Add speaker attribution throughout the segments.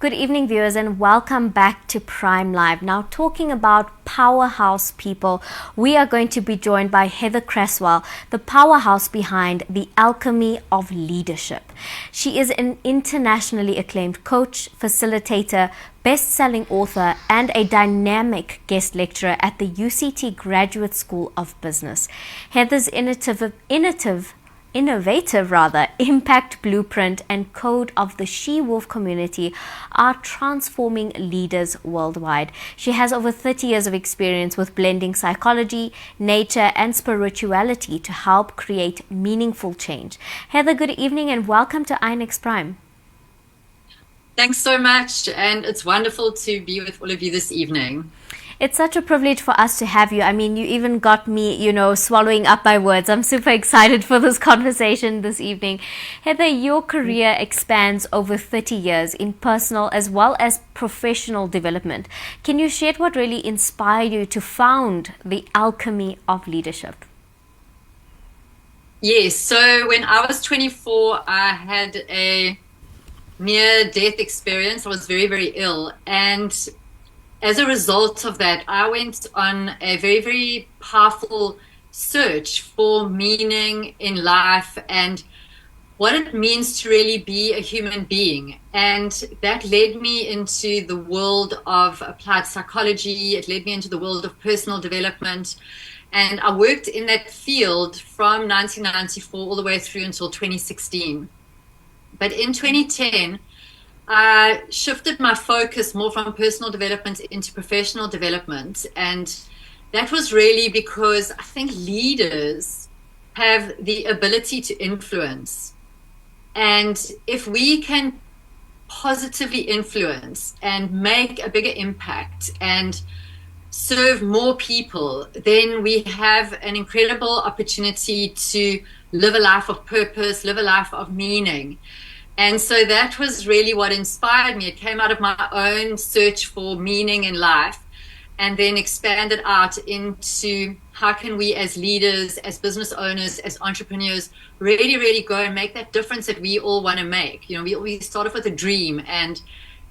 Speaker 1: Good evening, viewers, and welcome back to Prime Live. Now, talking about powerhouse people, we are going to be joined by Heather Cresswell, the powerhouse behind the Alchemy of Leadership. She is an internationally acclaimed coach, facilitator, best-selling author, and a dynamic guest lecturer at the UCT Graduate School of Business. Heather's innovative impact blueprint and code of the she-wolf community are transforming leaders worldwide. She has over 30 years of experience with blending psychology, nature, and spirituality to help create meaningful change. Heather, good evening and welcome to INX Prime.
Speaker 2: Thanks so much, and it's wonderful to be with all of you this evening.
Speaker 1: It's such a privilege for us to have you. I mean, you even got me, swallowing up my words. I'm super excited for this conversation this evening. Heather, your career expands over 30 years in personal as well as professional development. Can you share what really inspired you to found the Alchemy of Leadership?
Speaker 2: Yes, so when I was 24, I had a near-death experience. I was very, very ill, and as a result of that, I went on a very, very powerful search for meaning in life and what it means to really be a human being. And that led me into the world of applied psychology. It led me into the world of personal development. And I worked in that field from 1994 all the way through until 2016. But in 2010, I shifted my focus more from personal development into professional development. And that was really because I think leaders have the ability to influence. And if we can positively influence and make a bigger impact and serve more people, then we have an incredible opportunity to live a life of purpose, live a life of meaning. And so that was really what inspired me. It came out of my own search for meaning in life and then expanded out into how can we as leaders, as business owners, as entrepreneurs, really, really go and make that difference that we all want to make. We start off with a dream and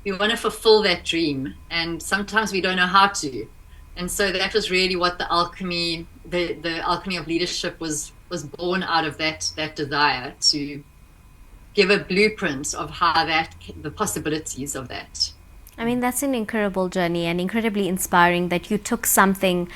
Speaker 2: we want to fulfill that dream. And sometimes we don't know how to. And so that was really what the alchemy of leadership was born out of that desire to give a blueprint of the possibilities of that.
Speaker 1: I mean, that's an incredible journey and incredibly inspiring that you took something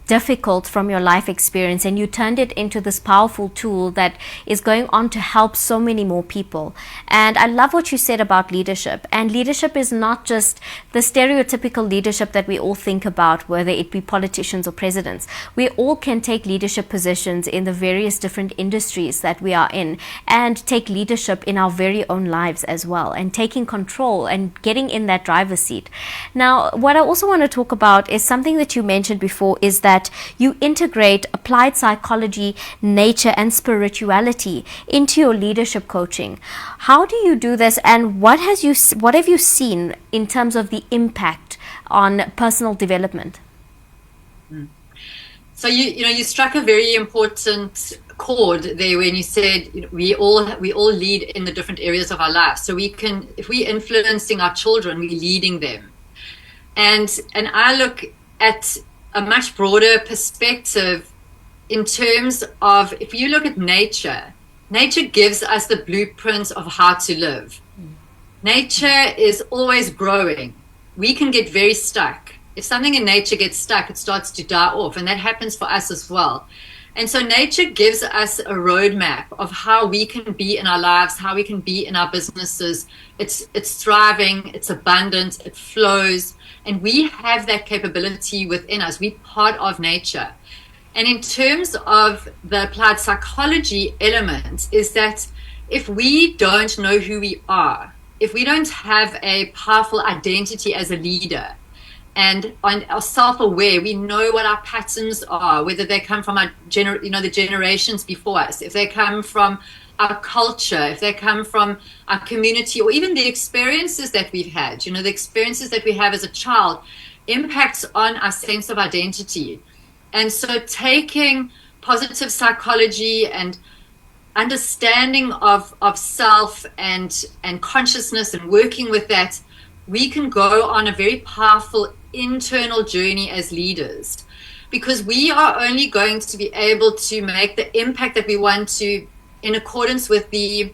Speaker 1: difficult from your life experience and you turned it into this powerful tool that is going on to help so many more people. And I love what you said about leadership. And leadership is not just the stereotypical leadership that we all think about, whether it be politicians or presidents. We all can take leadership positions in the various different industries that we are in and take leadership in our very own lives as well, and taking control and getting in that driver's seat. Now, what I also want to talk about is something that you mentioned before, is that you integrate applied psychology, nature, and spirituality into your leadership coaching. How do you do this, and what have you seen in terms of the impact on personal development?
Speaker 2: So you struck a very important chord there when you said we all lead in the different areas of our life. So if we're influencing our children, we're leading them. And I look at a much broader perspective in terms of, if you look at nature gives us the blueprint of how to live. Nature is always growing. We can get very stuck. If something in nature gets stuck, it starts to die off, and that happens for us as well. And so nature gives us a roadmap of how we can be in our lives, how we can be in our businesses. It's thriving, it's abundant, it flows. And we have that capability within us. We're part of nature. And in terms of the applied psychology element, is that if we don't know who we are, if we don't have a powerful identity as a leader and are self-aware, we know what our patterns are, whether they come from the generations before us, if they come from our culture, if they come from our community, or even the experiences that we've had, the experiences that we have as a child impacts on our sense of identity. And so taking positive psychology and understanding of self and consciousness and working with that we can go on a very powerful internal journey as leaders, because we are only going to be able to make the impact that we want to in accordance with the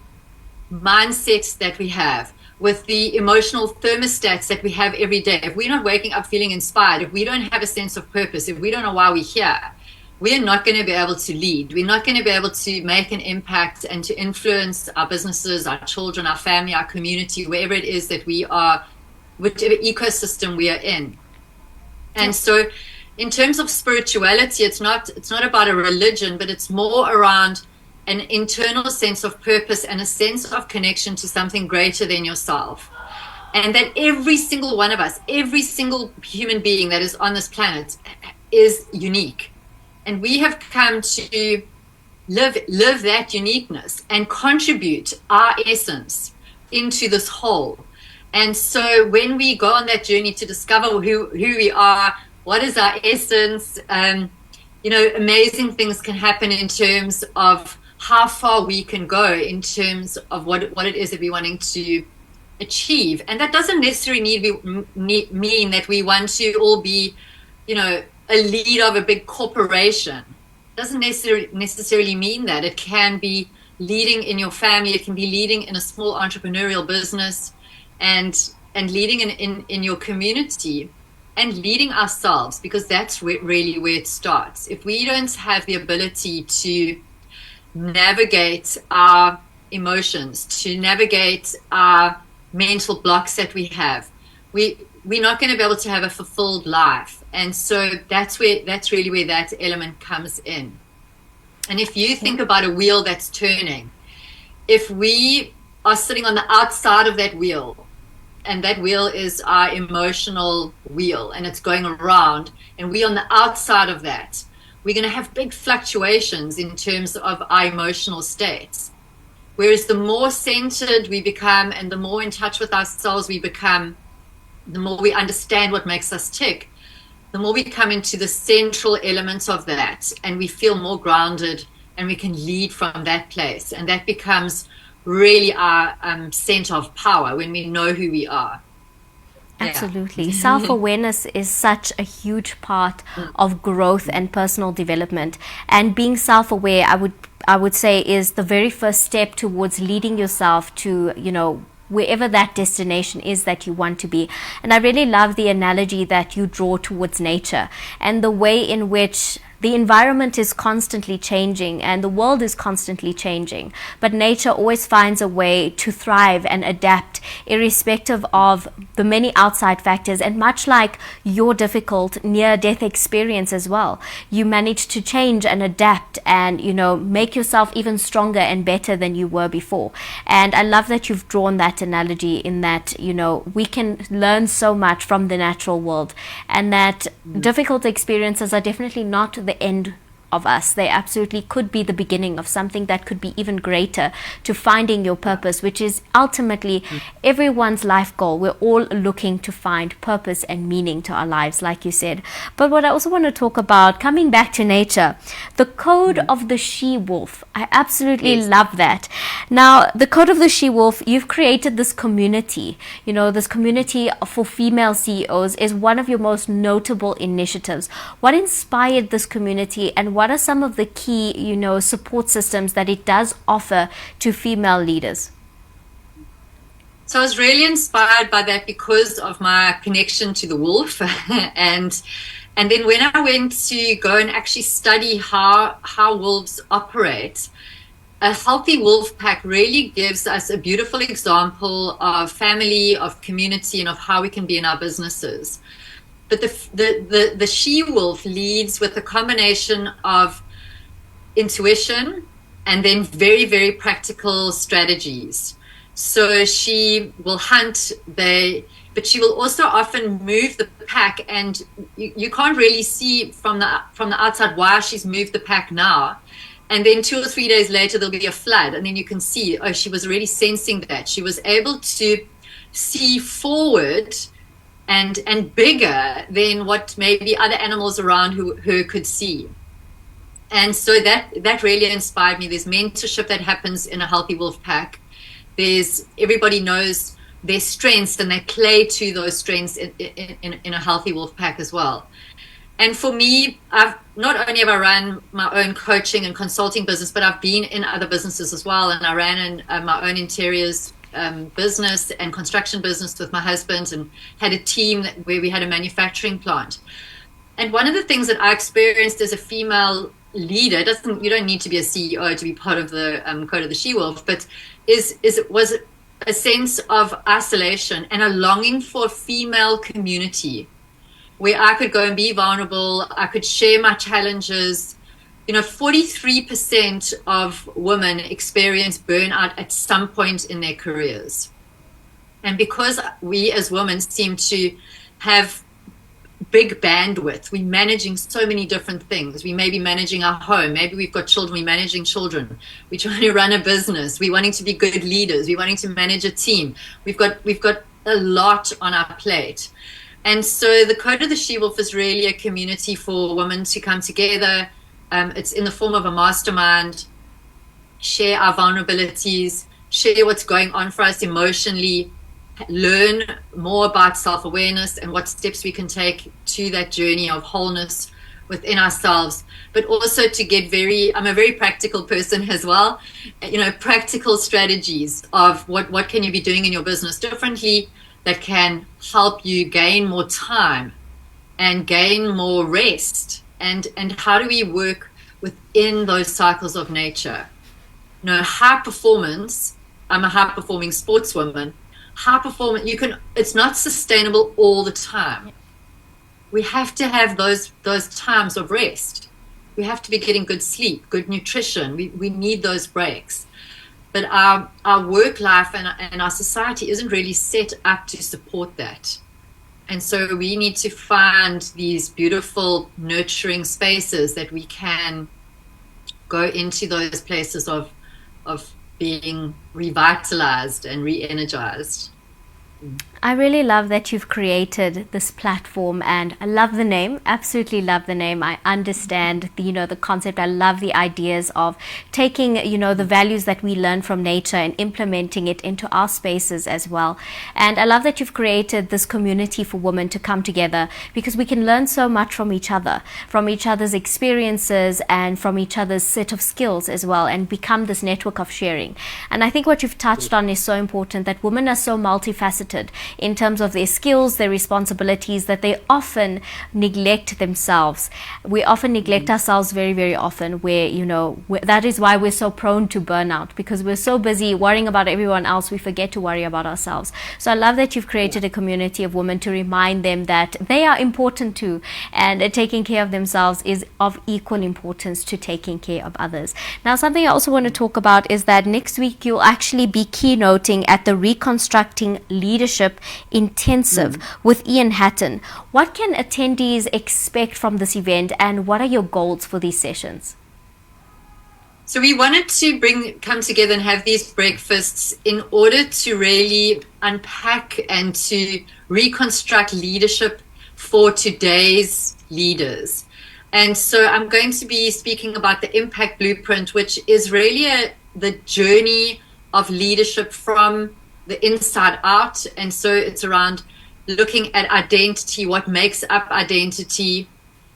Speaker 2: mindsets that we have, with the emotional thermostats that we have every day. If we're not waking up feeling inspired, if we don't have a sense of purpose, if we don't know why we're here, we're not going to be able to lead. We're not going to be able to make an impact and to influence our businesses, our children, our family, our community, wherever it is that we are, whichever ecosystem we are in. And so in terms of spirituality, it's not about a religion, but it's more around an internal sense of purpose and a sense of connection to something greater than yourself. And that every single one of us, every single human being that is on this planet is unique. And we have come to live that uniqueness and contribute our essence into this whole. And so when we go on that journey to discover who we are, what is our essence, amazing things can happen in terms of how far we can go in terms of what it is that we're wanting to achieve. And that doesn't necessarily mean that we want to all be, a lead of a big corporation. It doesn't necessarily mean that. It can be leading in your family. It can be leading in a small entrepreneurial business, and leading in your community, and leading ourselves, because that's really where it starts. If we don't have the ability to navigate our emotions, to navigate our mental blocks that we have, we're not going to be able to have a fulfilled life. And so that's really where that element comes in. And if you think about a wheel that's turning, if we are sitting on the outside of that wheel, and that wheel is our emotional wheel, and it's going around, and we on the outside of that, we're going to have big fluctuations in terms of our emotional states. Whereas the more centered we become and the more in touch with ourselves we become, the more we understand what makes us tick, the more we come into the central elements of that, and we feel more grounded, and we can lead from that place. And that becomes really our center of power, when we know who we are.
Speaker 1: Absolutely. Yeah. Self-awareness is such a huge part of growth and personal development. And being self-aware, I would say, is the very first step towards leading yourself to, wherever that destination is that you want to be. And I really love the analogy that you draw towards nature, and the way in which the environment is constantly changing and the world is constantly changing, but nature always finds a way to thrive and adapt irrespective of the many outside factors. And much like your difficult near-death experience as well, you managed to change and adapt and, make yourself even stronger and better than you were before. And I love that you've drawn that analogy, in that, we can learn so much from the natural world, and that difficult experiences are definitely not the end of us. They absolutely could be the beginning of something that could be even greater, to finding your purpose, which is ultimately everyone's life goal. We're all looking to find purpose and meaning to our lives, like you said. But what I also want to talk about, coming back to nature, the code of the she-wolf. I absolutely love that. Now, the code of the she-wolf, you've created this community. This community for female CEOs is one of your most notable initiatives. What inspired this community, and what are some of the key, support systems that it does offer to female leaders?
Speaker 2: So I was really inspired by that because of my connection to the wolf. and then when I went to go and actually study how wolves operate, a healthy wolf pack really gives us a beautiful example of family, of community, and of how we can be in our businesses. But the she-wolf leads with a combination of intuition and then very, very practical strategies. So she will hunt, but she will also often move the pack, and you can't really see from the outside why she's moved the pack now. And then 2 or 3 days later, there'll be a flood, and then you can see, she was already sensing that. She was able to see forward and bigger than what maybe other animals around her could see. And so that really inspired me. There's mentorship that happens in a healthy wolf pack. Everybody knows their strengths and they play to those strengths in a healthy wolf pack as well. And for me, I've not only have I run my own coaching and consulting business, but I've been in other businesses as well. And I ran my own interiors business and construction business with my husband, and had a team where we had a manufacturing plant. And one of the things that I experienced as a female leader, you don't need to be a CEO to be part of the Code of the She-Wolf, but it was a sense of isolation and a longing for a female community where I could go and be vulnerable. I could share my challenges. 43% of women experience burnout at some point in their careers. And because we as women seem to have big bandwidth, we're managing so many different things. We may be managing our home. Maybe we've got children, we're managing children. We're trying to run a business. We're wanting to be good leaders. We're wanting to manage a team. We've got a lot on our plate. And so the Code of the She-Wolf is really a community for women to come together. It's in the form of a mastermind, share our vulnerabilities, share what's going on for us emotionally, learn more about self-awareness and what steps we can take to that journey of wholeness within ourselves, but also to get I'm a very practical person as well, practical strategies of what can you be doing in your business differently that can help you gain more time and gain more rest, and how do we work within those cycles of nature. High performance, I'm a high performing sportswoman. High performance, it's not sustainable all the time. We have to have those times of rest. We have to be getting good sleep, good nutrition. We need those breaks. But our work life and our society isn't really set up to support that. And so we need to find these beautiful, nurturing spaces that we can go into those places of being revitalized and re-energized.
Speaker 1: I really love that you've created this platform, and I love the name, absolutely love the name. I understand the concept. I love the ideas of taking the values that we learn from nature and implementing it into our spaces as well. And I love that you've created this community for women to come together, because we can learn so much from each other, from each other's experiences and from each other's set of skills as well, and become this network of sharing. And I think what you've touched on is so important, that women are so multifaceted in terms of their skills, their responsibilities, that they often neglect themselves. We often neglect ourselves very, very often, where, that is why we're so prone to burnout, because we're so busy worrying about everyone else, we forget to worry about ourselves. So I love that you've created a community of women to remind them that they are important too, and taking care of themselves is of equal importance to taking care of others. Now, something I also want to talk about is that next week you'll actually be keynoting at the Reconstructing Leadership Intensive with Ian Hatton. What can attendees expect from this event, and what are your goals for these sessions?
Speaker 2: So we wanted to come together and have these breakfasts in order to really unpack and to reconstruct leadership for today's leaders. And so I'm going to be speaking about the Impact Blueprint, which is really the journey of leadership from the inside out. And so it's around looking at identity, what makes up identity,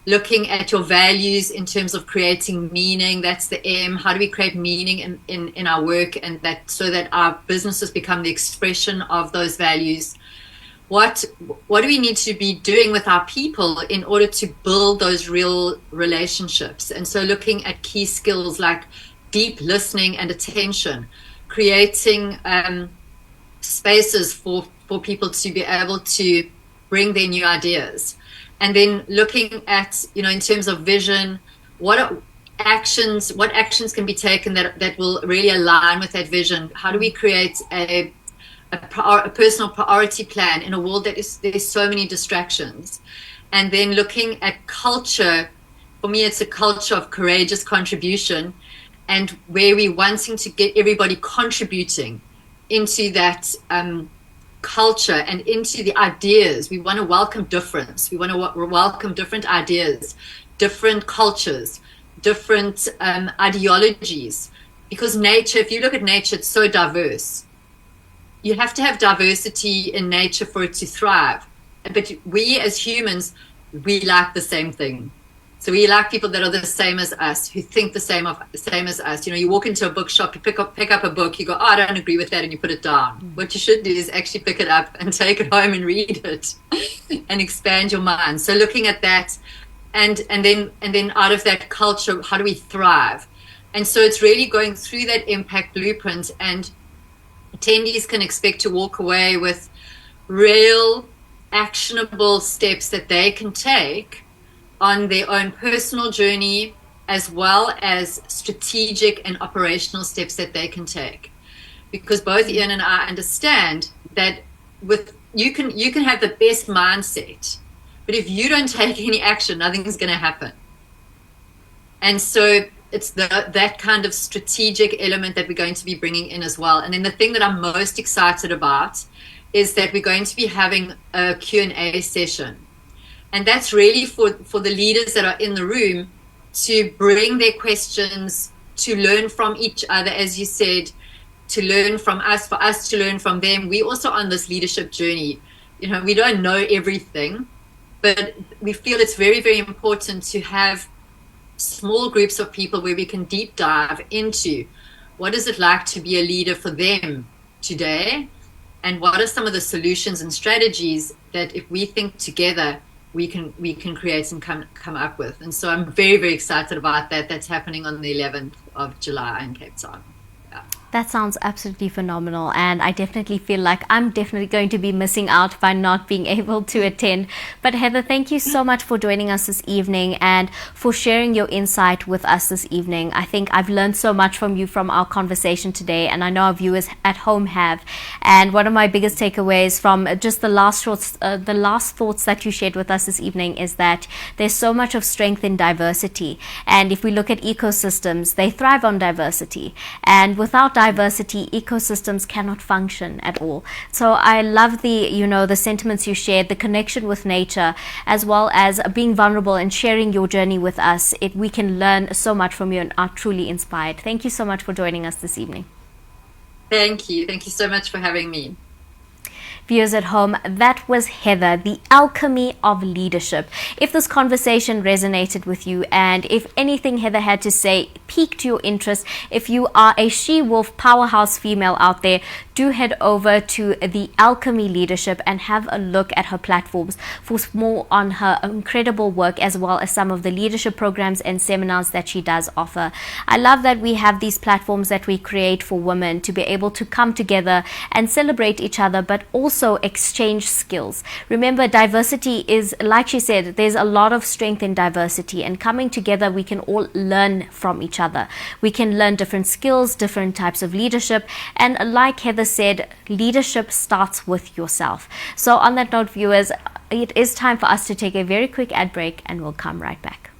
Speaker 2: looking at your values in terms of creating meaning. That's the M. How do we create meaning in our work, and that so that our businesses become the expression of those values? What do we need to be doing with our people in order to build those real relationships? And so looking at key skills like deep listening and attention, creating spaces for people to be able to bring their new ideas, and then looking at in terms of vision, what actions can be taken that will really align with that vision. How do we create a personal priority plan in a world that there's so many distractions? And then looking at culture. For me, it's a culture of courageous contribution, and where we're wanting to get everybody contributing into that culture and into the ideas. We want to welcome difference. We want to welcome different ideas, different cultures, different ideologies. Because nature, if you look at nature, it's so diverse. you have to have diversity in nature for it to thrive. But we as humans, we like the same thing. So we like people that are the same as us, who think the same as us. You walk into a bookshop, you pick up a book, you go, oh, I don't agree with that, and you put it down. What you should do is actually pick it up and take it home and read it and expand your mind. So looking at that, and then out of that culture, how do we thrive? And so it's really going through that impact blueprint, and attendees can expect to walk away with real actionable steps that they can take on their own personal journey, as well as strategic and operational steps that they can take. Because both Ian and I understand that you can have the best mindset, but if you don't take any action, nothing's going to happen. And so it's that kind of strategic element that we're going to be bringing in as well. And then the thing that I'm most excited about is that we're going to be having a Q&A session. And that's really for the leaders that are in the room to bring their questions, to learn from each other, as you said, to learn from us, for us to learn from them. We're also on this leadership journey. We don't know everything, but we feel it's very, very important to have small groups of people where we can deep dive into what is it like to be a leader for them today, and what are some of the solutions and strategies that if we think together, we can create and come up with. And so I'm very, very excited about that. That's happening on the 11th of July in Cape Town. Yeah.
Speaker 1: That sounds absolutely phenomenal, and I definitely feel like I'm definitely going to be missing out by not being able to attend. But Heather, thank you so much for joining us this evening and for sharing your insight with us this evening. I think I've learned so much from you from our conversation today, and I know our viewers at home have. And one of my biggest takeaways from just the last thoughts that you shared with us this evening is that there's so much of strength in diversity. And if we look at ecosystems, they thrive on diversity. And without diversity, ecosystems cannot function at all. So I love the sentiments you shared, the connection with nature, as well as being vulnerable and sharing your journey with us. We can learn so much from you and are truly inspired. Thank you so much for joining us this evening.
Speaker 2: Thank you. Thank you so much for having me.
Speaker 1: Viewers at home, that was Heather, the Alchemy of Leadership. If this conversation resonated with you, and if anything Heather had to say piqued your interest, if you are a she-wolf powerhouse female out there, do head over to the Alchemy Leadership and have a look at her platforms for more on her incredible work, as well as some of the leadership programs and seminars that she does offer. I love that we have these platforms that we create for women to be able to come together and celebrate each other, but also exchange skills. Remember, diversity is, like she said, there's a lot of strength in diversity, and coming together we can all learn from each other. We can learn different skills, different types of leadership, and like Heather said, leadership starts with yourself. So on that note, viewers, it is time for us to take a very quick ad break, and we'll come right back.